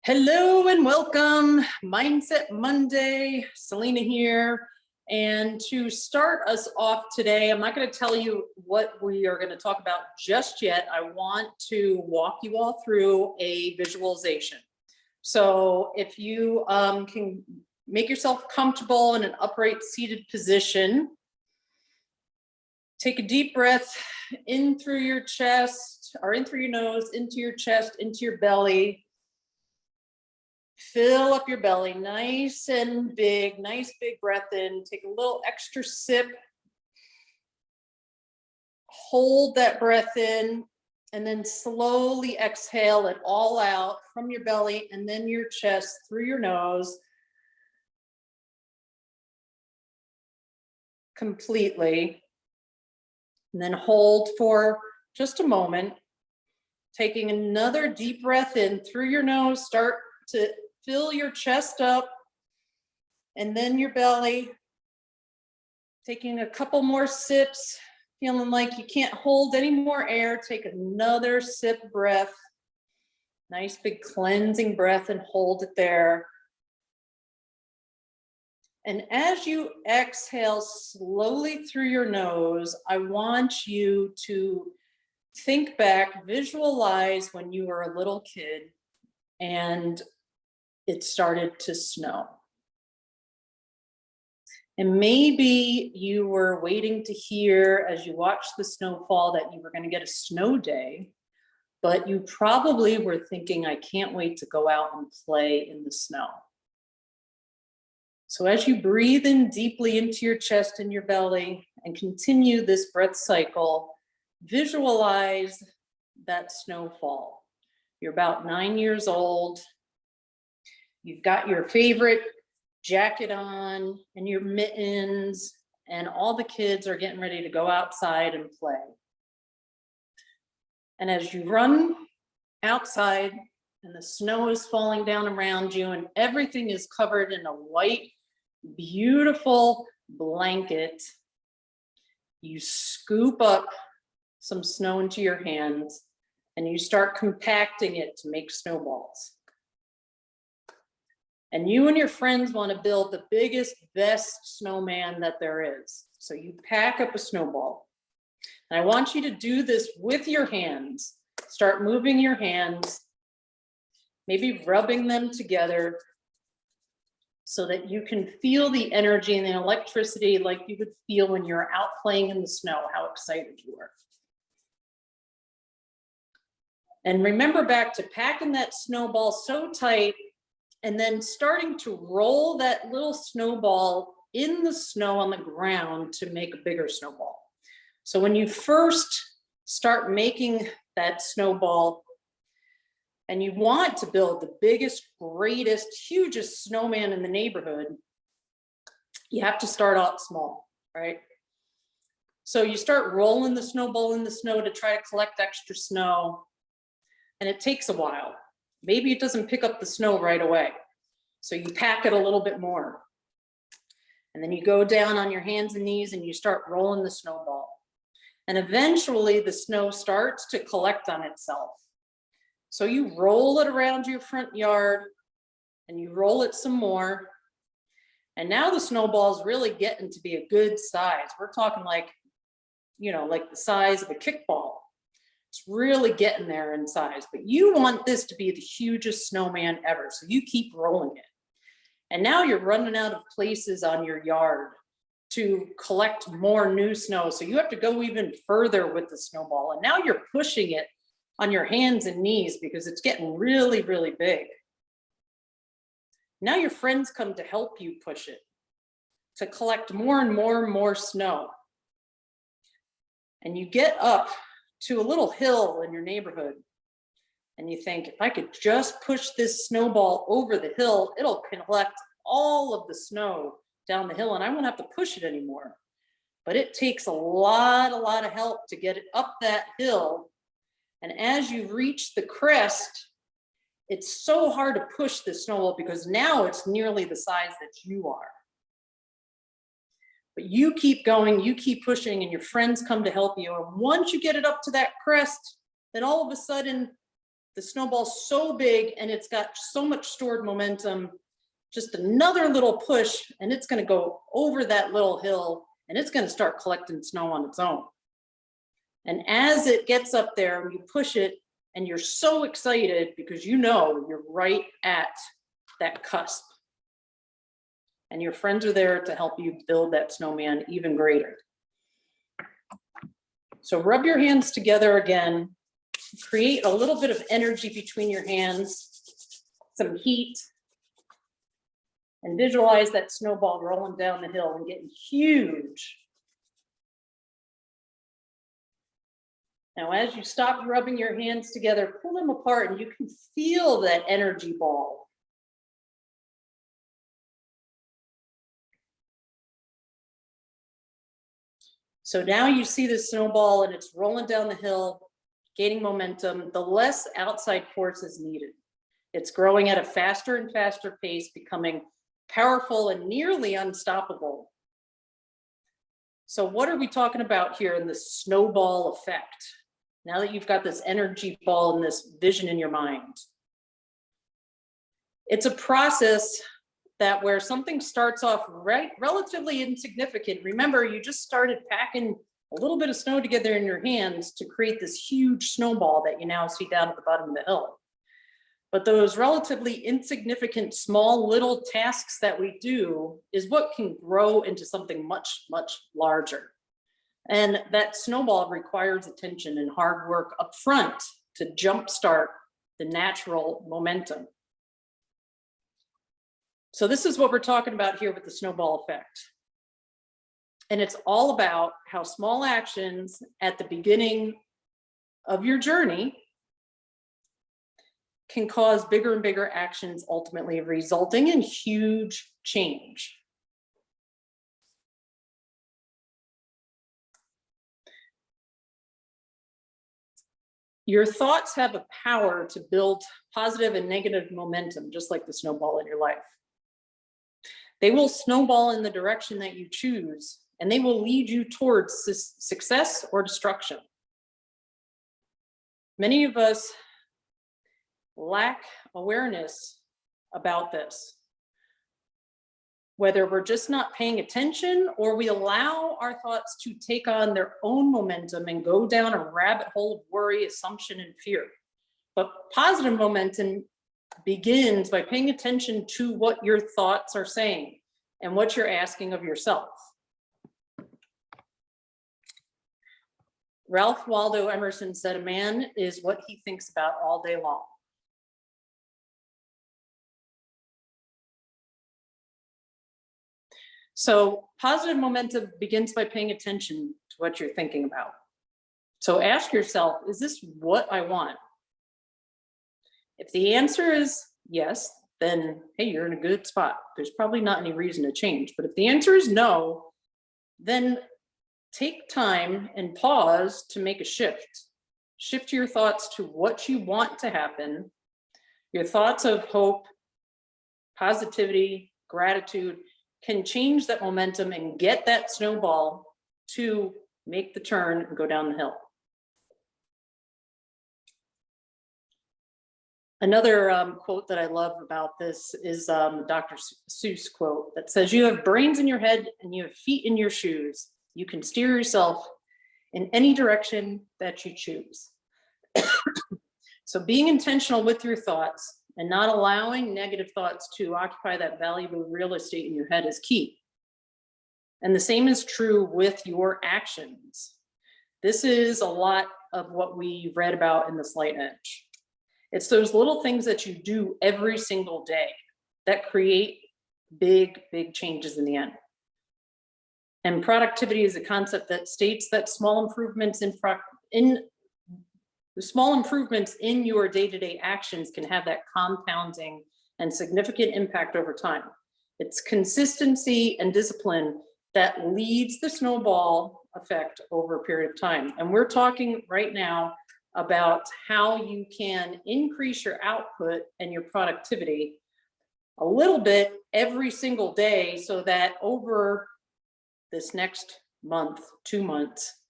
Hello and welcome. Mindset Monday, Celina here. And to start us off today, I'm not going to tell you what we are going to talk about just yet. I want to walk you all through a visualization. So if you can make yourself comfortable in an upright seated position, take a deep breath in through your chest or in through your nose, into your chest, into your belly. Fill up your belly, nice and big, nice big breath in. Take a little extra sip. Hold that breath in and then slowly exhale it all out from your belly and then your chest through your nose. Completely. And then hold for just a moment. Taking another deep breath in through your nose, start to fill your chest up and then your belly. Taking a couple more sips, feeling like you can't hold any more air. Take another sip breath. Nice big cleansing breath and hold it there. And as you exhale slowly through your nose, I want you to think back, visualize when you were a little kid and it started to snow. And maybe you were waiting to hear as you watched the snowfall that you were going to get a snow day, but you probably were thinking, I can't wait to go out and play in the snow. So as you breathe in deeply into your chest and your belly and continue this breath cycle, visualize that snowfall. You're about 9 years old. You've got your favorite jacket on and your mittens, and all the kids are getting ready to go outside and play. And as you run outside and the snow is falling down around you and everything is covered in a white, beautiful blanket, you scoop up some snow into your hands and you start compacting it to make snowballs. And you and your friends want to build the biggest, best snowman that there is. So you pack up a snowball. And I want you to do this with your hands. Start moving your hands, maybe rubbing them together so that you can feel the energy and the electricity like you would feel when you're out playing in the snow, how excited you are. And remember back to packing that snowball so tight and then starting to roll that little snowball in the snow on the ground to make a bigger snowball. So when you first start making that snowball and you want to build the biggest, greatest, hugest snowman in the neighborhood, you have to start out small, right? So you start rolling the snowball in the snow to try to collect extra snow, and it takes a while. Maybe it doesn't pick up the snow right away. So you pack it a little bit more. And then you go down on your hands and knees and you start rolling the snowball. And eventually the snow starts to collect on itself. So you roll it around your front yard and you roll it some more. And now the snowball is really getting to be a good size. We're talking like, like the size of a kickball. It's really getting there in size, but you want this to be the hugest snowman ever. So you keep rolling it. And now you're running out of places on your yard to collect more new snow. So you have to go even further with the snowball. And now you're pushing it on your hands and knees because it's getting really, really big. Now your friends come to help you push it to collect more and more and more snow. And you get up to a little hill in your neighborhood and you think, if I could just push this snowball over the hill, it'll collect all of the snow down the hill and I won't have to push it anymore. But it takes a lot of help to get it up that hill. And as you reach the crest, it's so hard to push the snowball because now it's nearly the size that you are. But you keep going, you keep pushing, and your friends come to help you. And once you get it up to that crest, then all of a sudden, the snowball's so big and it's got so much stored momentum, just another little push and it's going to go over that little hill and it's going to start collecting snow on its own. And as it gets up there, you push it and you're so excited because you know you're right at that cusp. And your friends are there to help you build that snowman even greater. So rub your hands together again, create a little bit of energy between your hands, some heat, and visualize that snowball rolling down the hill and getting huge. Now, as you stop rubbing your hands together, pull them apart and you can feel that energy ball. So now you see the snowball and it's rolling down the hill, gaining momentum. The less outside force is needed. It's growing at a faster and faster pace, becoming powerful and nearly unstoppable. So what are we talking about here in the snowball effect? Now that you've got this energy ball and this vision in your mind. It's a process that where something starts off relatively insignificant. Remember, you just started packing a little bit of snow together in your hands to create this huge snowball that you now see down at the bottom of the hill. But those relatively insignificant, small little tasks that we do is what can grow into something much, much larger. And that snowball requires attention and hard work up front to jumpstart the natural momentum. So this is what we're talking about here with the snowball effect. And it's all about how small actions at the beginning of your journey can cause bigger and bigger actions, ultimately resulting in huge change. Your thoughts have a power to build positive and negative momentum, just like the snowball in your life. They will snowball in the direction that you choose, and they will lead you towards success or destruction. Many of us lack awareness about this, whether we're just not paying attention or we allow our thoughts to take on their own momentum and go down a rabbit hole of worry, assumption, and fear. But positive momentum begins by paying attention to what your thoughts are saying and what you're asking of yourself. Ralph Waldo Emerson said, "A man is what he thinks about all day long." So positive momentum begins by paying attention to what you're thinking about. So ask yourself, is this what I want? If the answer is yes, then hey, you're in a good spot. There's probably not any reason to change. But if the answer is no, then take time and pause to make a shift. Shift your thoughts to what you want to happen. Your thoughts of hope, positivity, gratitude can change that momentum and get that snowball to make the turn and go down the hill. Another quote that I love about this is Dr. Seuss quote that says, "You have brains in your head and you have feet in your shoes. You can steer yourself in any direction that you choose." So being intentional with your thoughts and not allowing negative thoughts to occupy that valuable real estate in your head is key. And the same is true with your actions. This is a lot of what we read about in the Slight Edge. It's those little things that you do every single day that create big, big changes in the end. And productivity is a concept that states that small improvements in your day-to-day actions can have that compounding and significant impact over time. It's consistency and discipline that leads the snowball effect over a period of time. And we're talking right now about how you can increase your output and your productivity a little bit every single day so that over this next month, 2 months,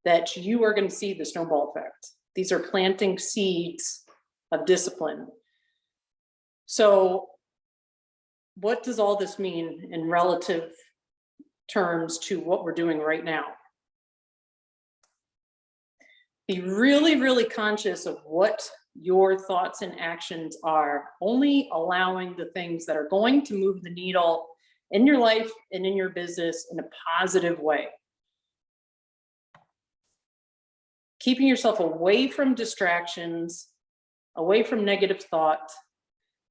that you are going to see the snowball effect. These are planting seeds of discipline. So what does all this mean in relative terms to what we're doing right now? Be really, really conscious of what your thoughts and actions are, only allowing the things that are going to move the needle in your life and in your business in a positive way. Keeping yourself away from distractions, away from negative thought,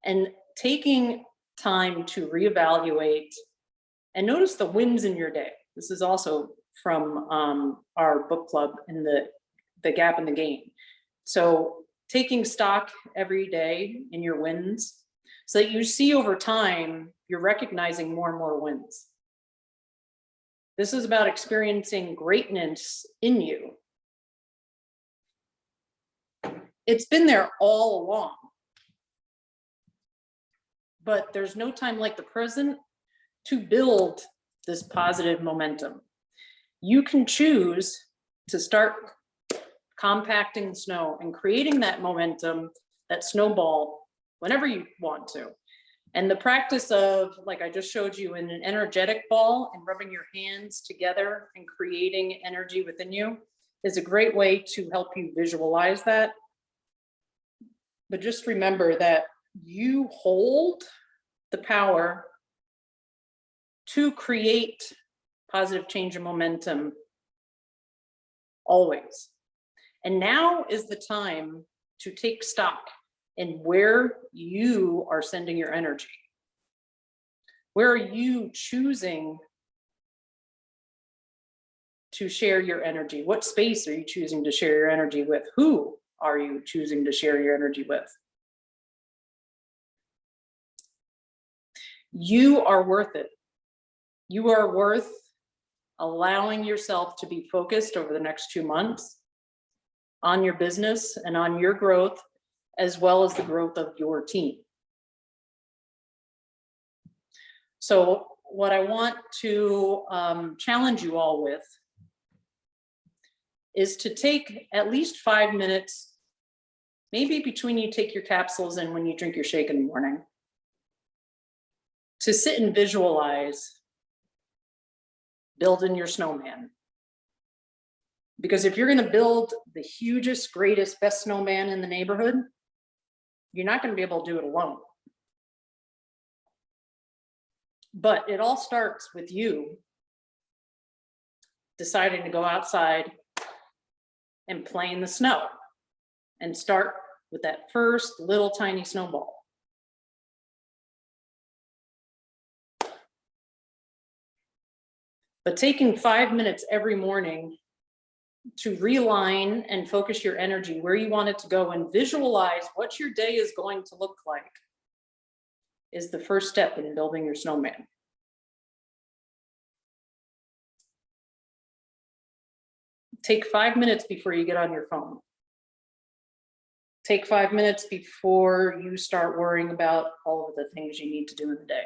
and taking time to reevaluate and notice the wins in your day. This is also from our book club in the Gap in the Gain. So taking stock every day in your wins so that you see over time, you're recognizing more and more wins. This is about experiencing greatness in you. It's been there all along, but there's no time like the present to build this positive momentum. You can choose to start compacting the snow and creating that momentum, that snowball, whenever you want to. And the practice of, like I just showed you, in an energetic ball and rubbing your hands together and creating energy within you is a great way to help you visualize that. But just remember that you hold the power to create positive change and momentum always. And now is the time to take stock in where you are sending your energy. Where are you choosing to share your energy? What space are you choosing to share your energy with? Who are you choosing to share your energy with? You are worth it. You are worth allowing yourself to be focused over the next 2 months on your business and on your growth, as well as the growth of your team. So what I want to challenge you all with is to take at least 5 minutes, maybe between you take your capsules and when you drink your shake in the morning, to sit and visualize building your snowman. Because if you're going to build the hugest, greatest, best snowman in the neighborhood, you're not going to be able to do it alone. But it all starts with you deciding to go outside and play in the snow and start with that first little tiny snowball. But taking 5 minutes every morning to realign and focus your energy where you want it to go and visualize what your day is going to look like is the first step in building your snowman. Take 5 minutes before you get on your phone. Take 5 minutes before you start worrying about all of the things you need to do in the day.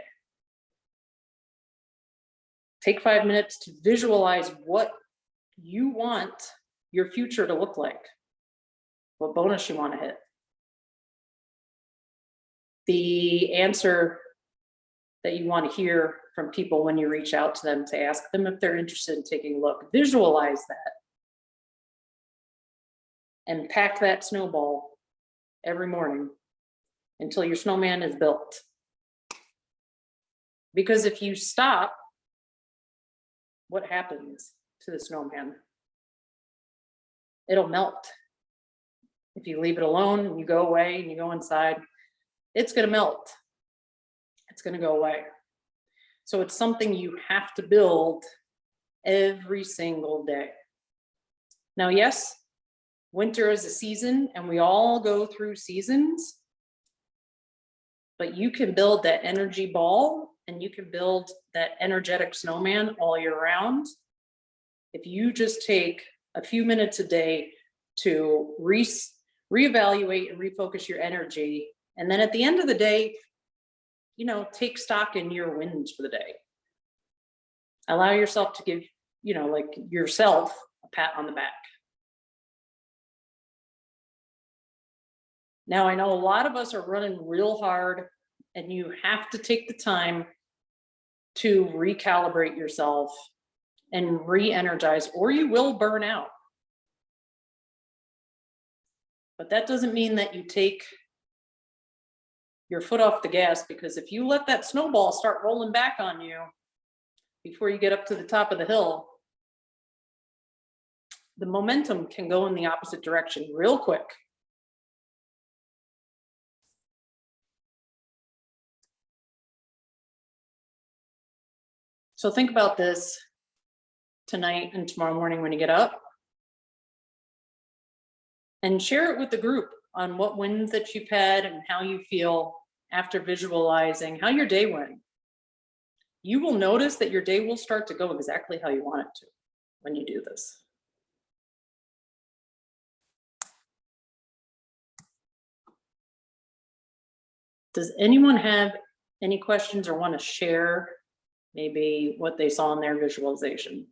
Take 5 minutes to visualize what you want your future to look like, what bonus you want to hit. The answer that you want to hear from people when you reach out to them to ask them if they're interested in taking a look. Visualize that and pack that snowball every morning until your snowman is built. Because if you stop, what happens to the snowman? It'll melt. If you leave it alone and you go away and you go inside, it's going to melt. It's going to go away. So it's something you have to build every single day. Now, yes, winter is a season and we all go through seasons, but you can build that energy ball and you can build that energetic snowman all year round if you just take a few minutes a day to reevaluate and refocus your energy. And then at the end of the day, take stock in your wins for the day. Allow yourself to give, yourself a pat on the back. Now, I know a lot of us are running real hard, and you have to take the time to recalibrate yourself and re-energize, or you will burn out. But that doesn't mean that you take your foot off the gas, because if you let that snowball start rolling back on you before you get up to the top of the hill, the momentum can go in the opposite direction real quick. So think about this tonight and tomorrow morning when you get up, and share it with the group on what wins that you've had and how you feel after visualizing how your day went. You will notice that your day will start to go exactly how you want it to when you do this. Does anyone have any questions or want to share maybe what they saw in their visualization?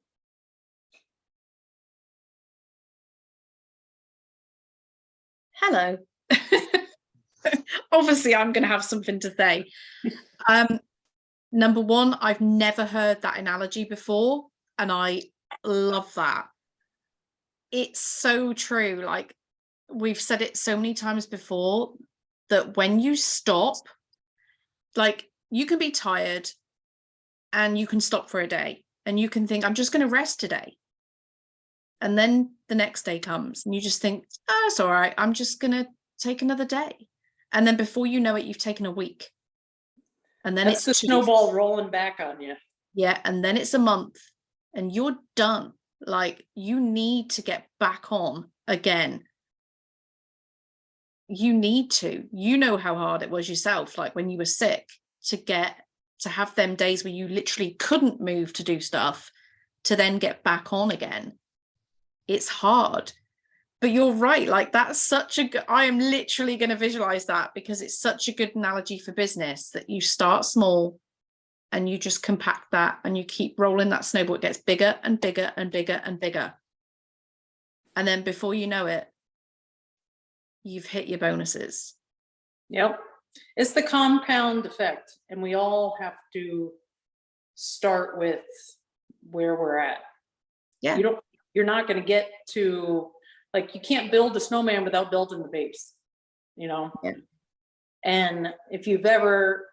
Hello. Obviously, I'm going to have something to say. Number one, I've never heard that analogy before, and I love that. It's so true. Like, we've said it so many times before, that when you stop, like, you can be tired and you can stop for a day and you can think, I'm just going to rest today. And then the next day comes and you just think, oh, it's all right, I'm just going to take another day. And then before you know it, you've taken a week. And then That's it's the snowball rolling back on you. Yeah. And then it's a month and you're done. Like, you need to get back on again. You need to. You know how hard it was yourself, like when you were sick, to have them days where you literally couldn't move to do stuff, to then get back on again. It's hard. But you're right, like, that's such a good, I am literally going to visualize that, because it's such a good analogy for business, that you start small and you just compact that and you keep rolling that snowball. It gets bigger and bigger and bigger and bigger. And then before you know it, you've hit your bonuses. Yep. It's the compound effect. And we all have to start with where we're at. Yeah. You're not going to get to, like, you can't build a snowman without building the base, you know? Yeah. And if you've ever,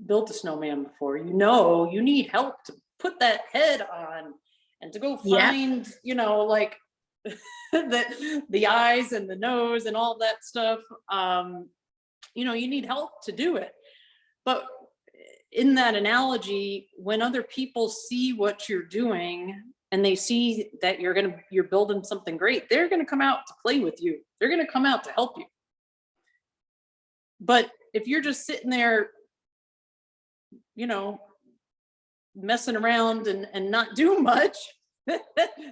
built a snowman before, you need help to put that head on and to go find, like the eyes and the nose and all that stuff. You need help to do it. But in that analogy, when other people see what you're doing and they see that you're building something great, they're going to come out to play with you. They're going to come out to help you. But if you're just sitting there, messing around and not doing much,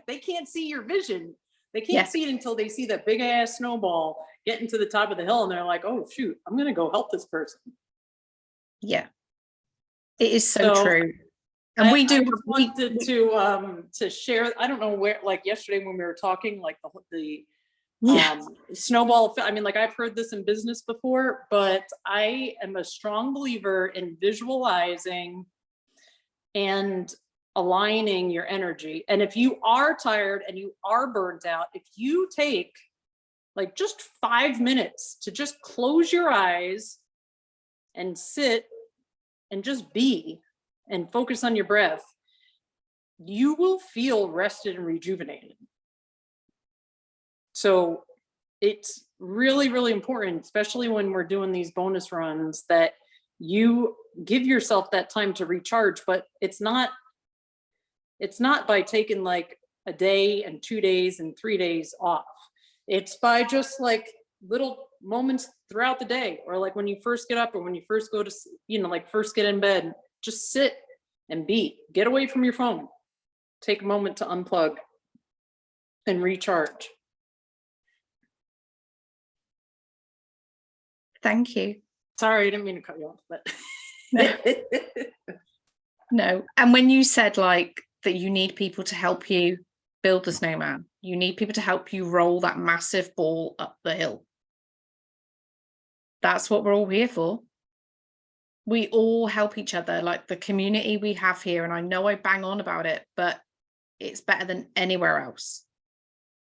they can't see your vision. They can't see it until they see that big ass snowball getting to the top of the hill, and they're like, oh shoot, I'm going to go help this person. Yeah. It is so true. And I wanted to share, I don't know where, like yesterday when we were talking, like the snowball, I mean, like, I've heard this in business before, but I am a strong believer in visualizing and aligning your energy. And if you are tired and you are burnt out, if you take like just 5 minutes to just close your eyes and sit and just be and focus on your breath, you will feel rested and rejuvenated. So it's really, really important, especially when we're doing these bonus runs, that you give yourself that time to recharge. But it's not by taking like a day and 2 days and 3 days off. It's by just like little moments throughout the day, or like when you first get up or when you first go to, like first get in bed, just sit and get away from your phone. Take a moment to unplug and recharge. Thank you. Sorry, I didn't mean to cut you off, but no. And when you said like that you need people to help you build the snowman. You need people to help you roll that massive ball up the hill. That's what we're all here for. We all help each other, like the community we have here. And I know I bang on about it, but it's better than anywhere else.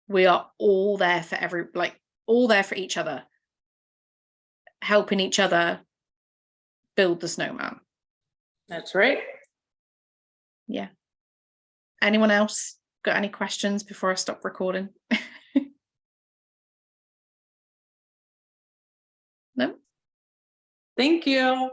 We are all there for all there for each other, helping each other build the snowman. That's right. Yeah. Anyone else got any questions before I stop recording? No? Thank you.